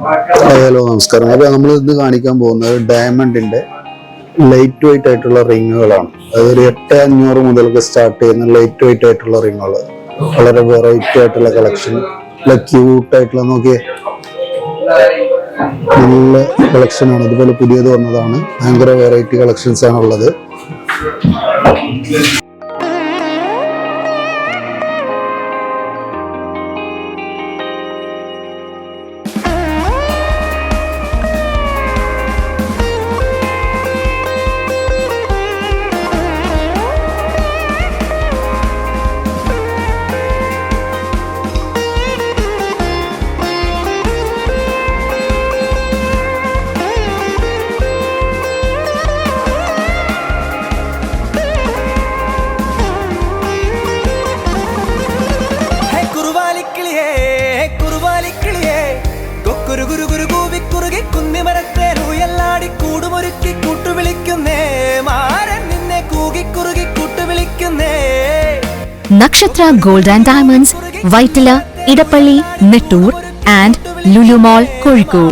Hello നമസ്കാരം. അപ്പോൾ നമ്മൾ ഇന്ന് കാണിക്കാൻ പോകുന്നത് ഡയമണ്ടിന്റെ ലൈറ്റ് വെയിറ്റ് ആയിട്ടുള്ള റിങ്ങുകളാണ്. അതൊരു 8500 മുതൽക്ക് സ്റ്റാർട്ട് ചെയ്യുന്ന ലൈറ്റ് വെയിറ്റ് ആയിട്ടുള്ള റിങ്ങുകൾ. വളരെ വെറൈറ്റി ആയിട്ടുള്ള കളക്ഷൻ, നല്ല ക്യൂട്ട് ആയിട്ടുള്ള, നോക്കിയേ, നല്ല കളക്ഷനാണ്. ഇതുപോലെ പുതിയത് വന്നതാണ്. ഭയങ്കര വെറൈറ്റി കളക്ഷൻസ് ആണുള്ളത്. Nakshatra Gold and Diamonds, Vaitala, Idapalli, Nettur and Lulu Mall, Kozhikode.